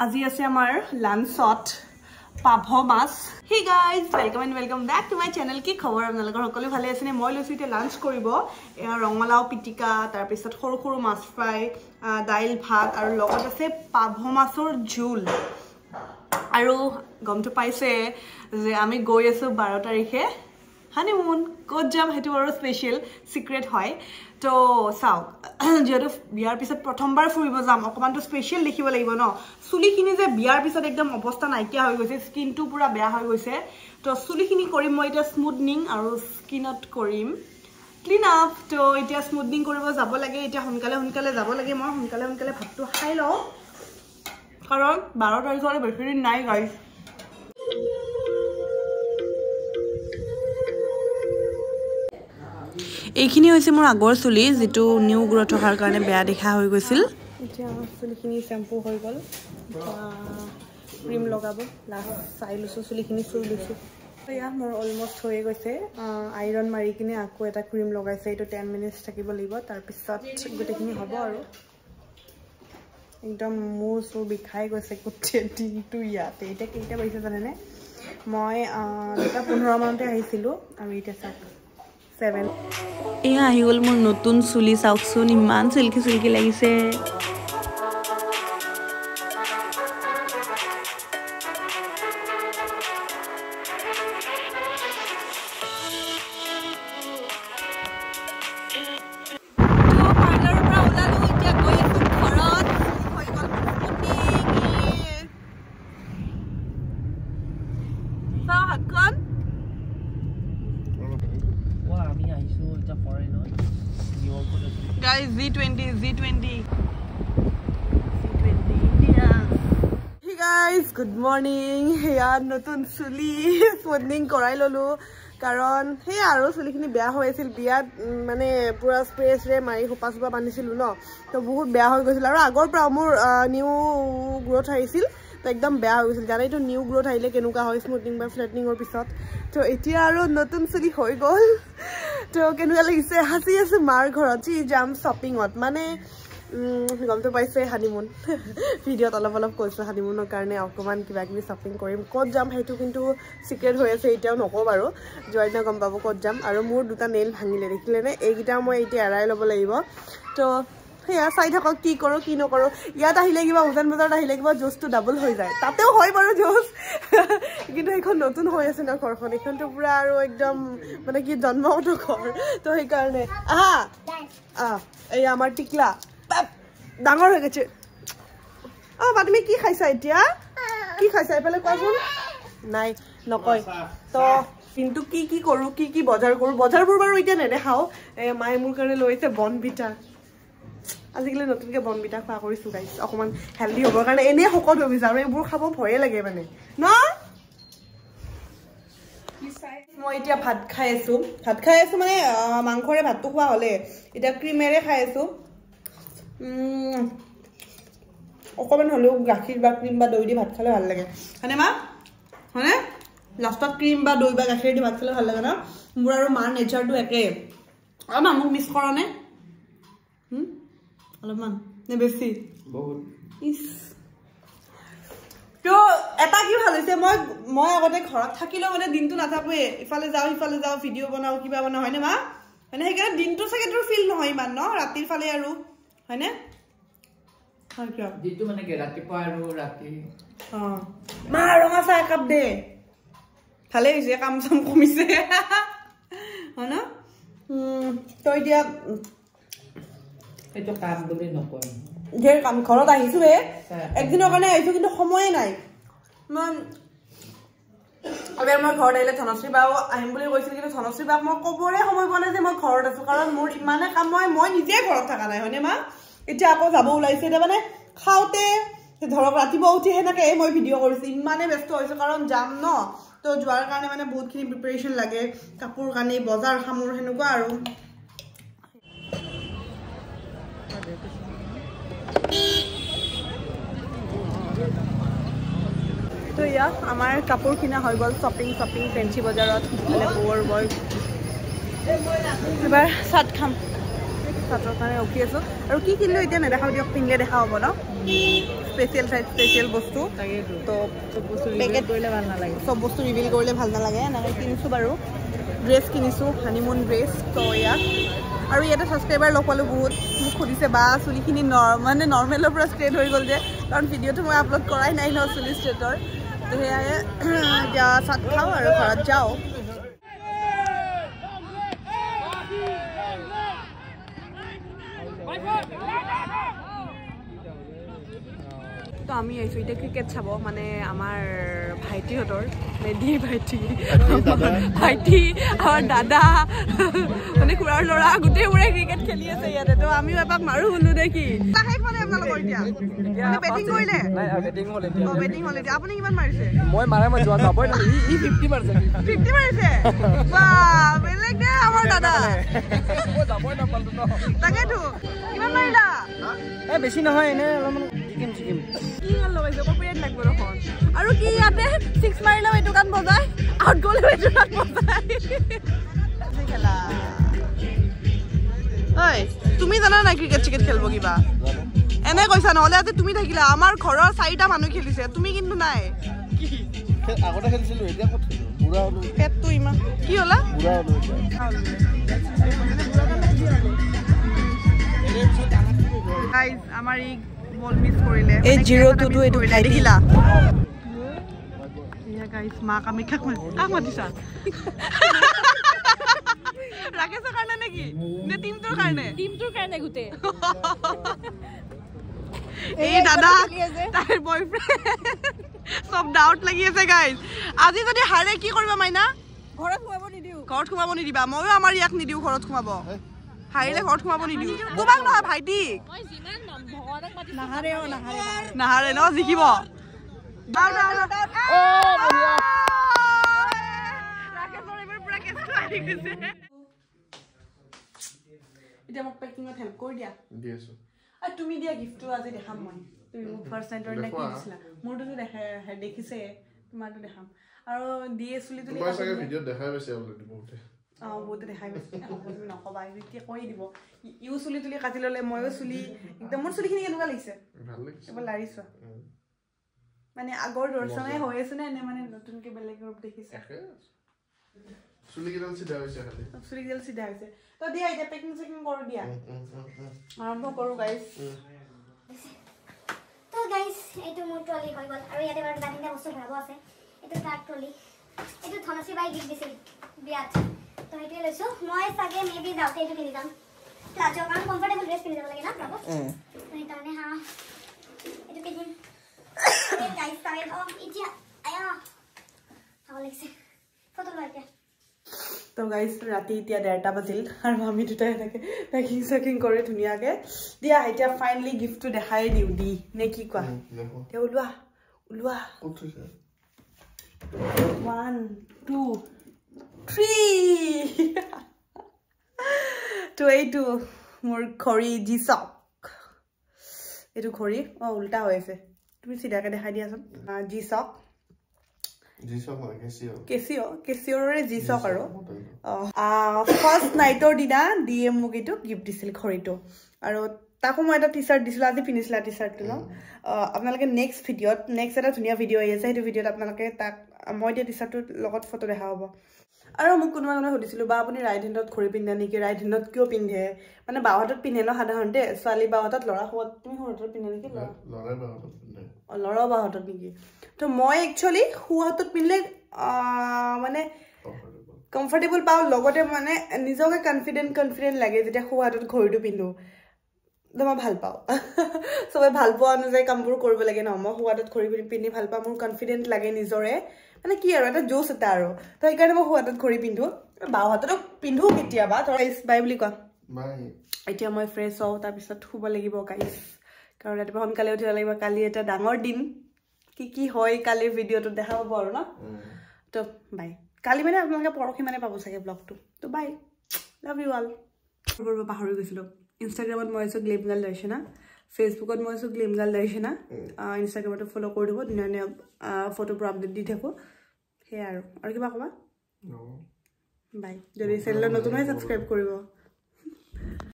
আজি আছে আমাৰ লাঞ্চত পাভ মাছ। Hey guys, welcome back to my channel. কি খবৰ আপোনালোকৰ সকলো ভালে আছে নে? মই লৈছো এতিয়া লাঞ্চ কৰিব। এয়া ৰঙলাও পিটিকা, তাৰ পিছত সৰু সৰু মাছ ফ্ৰাই, দাইল ভাত আৰু লগত আছে পাভ মাছৰ ঝোল। আৰু গমটো পাইছে যে আমি গৈ আছো 12 তাৰিখে হানিমুন। ক'ত যাম হেতু আৰু স্পেশাল সিক্ৰেট হয়। তো চাওক, যেহেতু বিয়াৰ পিছত প্ৰথমবাৰ ফুৰিব যাম, অকমানটো স্পেশাল দেখিব লাগিব ন। চুলিখিনি যে বিয়াৰ পিছত একদম অৱস্থা নাইকিয়া হৈ গৈছে, স্কিনটো পুৰা বেয়া হৈ গৈছে। তো চুলিখিনি কৰিম মই এতিয়া স্মুথনিং আৰু স্কিনত কৰিম ক্লিন আপ। তো এতিয়া স্মুথনিং কৰিব যাব লাগে, এতিয়া সোনকালে যাব লাগে। মই সোনকালে ভাতটো খাই লওঁ, কাৰণ 12 তাৰিখলৈ বেছি দিন নাই গাইজ। এইখিনি হৈছে মোৰ আগৰ চুলি, যেটো নিউ গ্ৰোথ হোৱাৰ কাৰণে বেয়া দেখা হৈ গৈছিল। এতিয়া চুলিখিনি শ্যাম্পু হৈ গ'ল, ক্ৰীম লগাব। লাষ্ট চাই লৈছোঁ, চুলিখিনি চুই লৈছোঁ। এয়া মোৰ অলমষ্ট হৈ গৈছে। আইৰণ মাৰি কিনে আকৌ এটা ক্ৰীম লগাইছে, এইটো 10 মিনিটছ থাকিব লাগিব, তাৰপিছত গোটেইখিনি হ'ব আৰু। একদম মূৰ চুৰ বিষাই গৈছে গোটেই দিনটো ইয়াতে। এতিয়া কেইটা বাজিছে জানেনে? মই 2:15 মানতে আহিছিলোঁ আৰু এতিয়া চাওক 7। এয়া আহি গ'ল মোৰ নতুন চুলি, চাওকচোন ইমান চিল্কি লাগিছে। Guys, Z20 India. Hey guys, good morning. Heya notun chuli smoothing korai lolu, karon hey aru chuli khini beya hoy asil biat mane pura space re mari hopa sopa banisilu no, to bahut beya hoy goisil aru agor pra mur new growth aisil, to ekdom beya hoy goisil jane to new growth aile kenuka hoy smoothing ba flattening or pisot. To etia aru notun chuli hoy gol। তো কেনেকুৱা লাগিছে? হাসি আছে মাৰ ঘৰত যাম শ্বপিঙত, মানে গমটো পাইছে হানিমুন। ভিডিঅ'ত অলপ কৈছোঁ হানিমুনৰ কাৰণে অকণমান কিবা কিবি শ্বপিং কৰিম। ক'ত যাম সেইটো কিন্তু চিক্ৰেট হৈ আছে, এতিয়াও নকওঁ বাৰু। যোৱাৰ দিনা গম পাব ক'ত যাম। আৰু মোৰ দুটা নেইল ভাঙিলে, দেখিলেনে? এইকেইটা মই এতিয়া এৰাই ল'ব লাগিব। তো সেয়া চাই থাকক কি কৰোঁ কি নকৰোঁ। ইয়াত আহিলে কিবা উজান বজাৰত আহিলে কিবা জোচটো ডাবল হৈ যায়, তাতেও হয় বাৰু জোচ। কিন্তু এইখন নতুন হৈ আছে ন ঘৰখন, এইখনতো পুৰা আৰু একদম মানে কি জন্মগত ঘৰ। তো সেইকাৰণে এই আমাৰ টিকলা ডাঙৰ হৈ গৈছে। বা তুমি কি খাইছা এতিয়া? কি খাইছা এইফালে কোৱাচোন? নাই নকয়। তো কিন্তু কি কৰোঁ, কি বজাৰ কৰোঁ, বজাৰবোৰ বাৰু এতিয়া নেদেখাওঁ। মায়ে মোৰ কাৰণে লৈছে বনভিটা। আজিকালি নতুনকৈ বনভিটা খোৱা কৰিছোঁ গাইছ, অকণমান হেল্ডি হ'বৰ কাৰণে। এনেই শকত হৈ গৈছে আৰু এইবোৰ খাব ভয়ে লাগে মানে ন। মই এতিয়া ভাত খাই আছো মানে মাংসৰে ভাতটো খোৱা হ'লে, এতিয়া ক্ৰীমেৰে খাই আছো। অকণমান হ'লেও গাখীৰ বা ক্ৰীম বা দৈ দি ভাত খালে ভাল লাগে, হয়নে মা? হয়নে? লাষ্টত ক্ৰীম বা দৈ বা গাখীৰ দি ভাত খালে ভাল লাগে ন। মোৰ আৰু মাৰ নেচাৰটো একে। আৰু মা মোক মিছ কৰা নে? অলপমান নে বেছি? বহুত। ইছ, তো এটা কি ভাল হৈছে, মই আগতে ঘৰত থাকিলেও মানে দিনটো নাথাকোৱে, ইফালে যাওঁ ভিডিঅ' বনাওঁ কিবা বনাওঁ, হয়নে মা? মানে সেইকাৰণে দিনটো চাগে তোৰ ফিল নহয় ইমান ন, ৰাতিৰ ফালে আৰু হয়নে? দিনটো মানে কি ৰাতিপুৱা আৰু ৰাতি। মা ৰঙা চাহ একাপ দে। ভালেই হৈছে, কাম চাম কমিছে হয় ন। তো এতিয়া এইটো কাম বুলি নকয়, ধেৰ কাম। ঘৰত আহিছো একদিনৰ কাৰণে আহিছো, কিন্তু সময়ে নাই। মই ঘৰত আহিলে ধনশ্ৰী বাও আহিম বুলি কৈছিল, কিন্তু ধনশ্ৰী বাক মই ক'বৰে সময় পোৱা নাই যে মই ঘৰত আছো, কাৰণ মোৰ ইমানে কাম। মই নিজে ঘৰত থকা নাই, হয়নে মা? এতিয়া আকৌ যাব ওলাইছে। এতিয়া মানে খাওঁতে ধৰক ৰাতিপুৱা উঠি সেনেকে মই ভিডিঅ' কৰিছো, ইমানে ব্যস্ত হৈছো কাৰণ যাম ন। তো যোৱাৰ কাৰণে মানে বহুতখিনি প্ৰিপাৰেশ্যন লাগে, কাপোৰ কানি বজাৰ সামোৰ সেনেকুৱা আৰু। তো এয়া আমাৰ কাপোৰ কিনা হৈ গ'ল, শ্বপিং ফেঞ্চি বজাৰত। বৌৰ এবাৰ চাট খাম। ছাত্ৰৰ কাৰণে ৰখি আছোঁ আৰু কি কিনিলোঁ এতিয়া নেদেখাওঁ দিয়ক পিন্ধিলে দেখা হ'ব ন স্পেচিয়েল চাইজ স্পেচিয়েল বস্তু তো পেকেট কৰিলে ভাল নালাগে চব বস্তু ৰিভিল কৰিলে ভাল নালাগে এনেকৈ কিনিছোঁ বাৰু ড্ৰেছ কিনিছোঁ হানিমুন ড্ৰেছ তো ইয়াত আৰু ইয়াতে ছাবস্ক্ৰাইবাৰ লগ পালোঁ বহুত মোক সুধিছে বা চুলিখিনি মানে নৰ্মেলৰ পৰা ষ্ট্ৰেইট হৈ গ'ল যে কাৰণ ভিডিঅ'টো মই আপলোড কৰাই নাই ন চুলি ষ্ট্ৰেইটৰ তো সেয়াই এতিয়া চাট খাওঁ আৰু ঘৰত যাওঁ তো আমি আহিছোঁ এতিয়া ক্ৰিকেট চাব মানে আমাৰ ভাইটিহঁতৰ মেডি ভাইটি আমাৰ দাদা মানে খুৰাৰ ল'ৰা গোটেইবোৰে ক্ৰিকেট খেলি আছে ইয়াতে তো আমিও এপাক মাৰো শুনো দেখি মানে আপোনালোকৰ এতিয়া বেটিং কৰিলে বেটিং হ'ল এতিয়া আপুনি কিমান মাৰিছে মই যোৱা যাবই ই 50 মাৰিছে 50 মাৰিছে বাহ বেলেগ দে আমাৰ দাদা যাবই নাপালো ন তাকেতো কিমান মাৰিলা বেছি নহয় এনে অলপমান চিকিম কি গান লগাইছে কপিৰাইট লাগিব দেখোন আৰু কি ইয়াতে 6 মাৰিলেও এইটো গান বজায় আউট গ'লেও এইটো গান বজায় খেলা ঐ তুমি জানা নাই ক্ৰিকেট চিকেট খেলিব কিবা এনে কৈছা নহ'লে আজি তুমি থাকিলা আমাৰ ঘৰৰ 4টা মানুহ খেলিছে তুমি কিন্তু নাই আগতে খেলিছিলো এতিয়া ক'ত বুঢ়া হ'লো পেটটো ইমান কি হ'লা বুঢ়া হ'লো গাইজ আমাৰ ই বল মিস কৰিলে এই 0-2 এটো খাই দেখিলা ইয়া গাইজ মা কামাখ্যাক মাতিছা ৰাকেশৰ কাৰণে নেকি নে টিমটোৰ কাৰণে গুতে এই দাদা তাইৰ বয়ফ্ৰেণ্ড সব ডাউট লাগি আছে গাইজ আজি যদি হাৰে কি কৰিবা মাইনা ঘৰত সোমাব নিদিবা ময়ো আমাৰ ইয়াক নিদিও ঘৰত সোমাব হাৰিলে ঘৰত সোমাব নিদিও কোবাক নহয় ভাইটি নাহাৰে ন জিকিব এতিয়া মোক পেকিঙত হেল্প কৰি দিয়া আৰু তুমি দিয়া গিফ্টটো আজি দেখাম মই তুমি মোক ফাৰ্ষ্ট নাইটৰ নে কি দিছিলা মোৰটো দেখিছে তোমাৰটো দেখাম আৰু দিয়ে চুলি তুলি ভিডিঅ' দেখাই পাইছে অলৰেডি বহুতে বহুতে দেখাই পাইছে তুমি নকবা এতিয়া কৈ দিব ইউ চুলি তুলি কাটি ল'লে ময়ো চুলি একদম মোৰ চুলিখিনি কেনেকুৱা লাগিছে ভাল লাগিছে এবাৰ লাৰিছো মানে আগৰ দৰ্শনে হৈ আছে নে এনে মানে নতুনকে বেলেগ ৰূপ দেখিছে চুলি কেইডাল চিধা হৈছে তো দিয়া এতিয়া পেকিং চেকিং কৰো দিয়া আৰম্ভ কৰো গাইজ তো গাইজ এইটো মোৰ ট্ৰলি হৈ গ'ল আৰু ইয়াতে বাৰু তিনিটা বস্তু ভৰাব আছে এইটো কাৰ্ড ট্ৰলি এইটো ধনশ্ৰী বাই গিফ্ট দিছিল বিয়াত তো সেইটোৱে লৈছো মই চাগে মেবি যাওঁতে এইটো কিনি যাম লাজৰ কাৰণ কমফৰ্টেবল ড্ৰেছ পিন্ধি যাব লাগে না বাবু সেইকাৰণে হা এইটো পিন্ধিম গাইজ তাৰে এতিয়া আয়া ভাল লাগিছে ফটো লোৱা এতিয়া তো গাইজ ৰাতি এতিয়া 1:30 বাজিল আৰু আমি দুটাই এনেকৈ পেকিং চেকিং কৰি ধুনীয়াকৈ দিয়া এতিয়া ফাইনেলি গিফ্টটো দেখাই দিওঁ দি নে কি কোৱা এতিয়া ওলোৱা 1 2 3 তো এইটো মোৰ ঘড়ী জিচক এইটো ঘড়ী উল্টা হৈ আছে তুমি চিধাকৈ দেখাই দিয়াচোন জিচক কেচিঅ'ৰে জিচক আৰু ফাৰ্ষ্ট নাইটৰ দিনা দিয়ে মোক এইটো গিফ্ট দিছিল ঘড়ীটো আৰু তাকো মই এটা টি চাৰ্ট দিছিলোঁ আজি পিন্ধিছিলা টি চাৰ্টটো ন আপোনালোকে নেক্সট এটা ধুনীয়া ভিডিঅ' আহি আছে সেইটো ভিডিঅ'ত আপোনালোকে তাক মই দিয়া টি চাৰ্টটোৰ লগত ফটো দেখা হ'ব আৰু মোক কোনোবা সুধিছিলোঁ বা আপুনি ৰাইট হেণ্ডত ঘড়ী পিন্ধে নেকি ৰাইট হেণ্ডত কিয় পিন্ধে মানে বাওহাতত পিন্ধে ন সাধাৰণতে ছোৱালী বাওহাতত ল'ৰা সোৱাদ তুমি সৰুহাতত পিন্ধে নেকি ল'ৰা বাওহাতত নেকি তো মই একচুৱেলি সোঁহাতত পিন্ধিলে মানে কমফৰ্টেবল পাওঁ লগতে মানে নিজকে কনফিডেণ্ট লাগে যেতিয়া সোঁহাতত ঘড়ীটো পিন্ধো তো মই ভাল পাওঁ চবে ভাল পোৱা অনুযায়ী কামবোৰ কৰিব লাগে ন মই সোঁহাতত ঘড়ী পিন্ধি ভাল পাওঁ মোৰ কনফিডেণ্ট লাগে নিজৰে মানে কি আৰু এটা জোচ এটা আৰু তো সেইকাৰণে মই সোঁহাতত ঘড়ী পিন্ধো বাওহাততো পিন্ধো কেতিয়াবা ধৰা বাই বুলি কোৱা এতিয়া মই ফ্ৰেছ হওঁ তাৰপিছত শুব লাগিব গাইজ কাৰণ ৰাতিপুৱা সোনকালে উঠিব লাগিব কালি এটা ডাঙৰ দিন কি হয় কালিৰ ভিডিঅ'টো দেখা পাব আৰু ন তো বাই কালি মানে আপোনালোকে পৰহি মানে পাব চাগে ব্লগটো তো বাই লাভ ইউ অল পাহৰি গৈছিলোঁ ইনষ্টাগ্ৰামত মই আছোঁ গ্লেম গাৰ্ল দৰ্শনা ফেচবুকত মই আছোঁ গ্লেম গাৰ্ল দৰ্শনা ইনষ্টাগ্ৰামতো ফ'ল' কৰি দিব ধুনীয়া ধুনীয়া ফটোবোৰ আপডেট দি থাকোঁ সেয়াই আৰু কিবা ক'বা বাই যদি চেনেলত নতুন হয় ছাবস্ক্ৰাইব কৰিব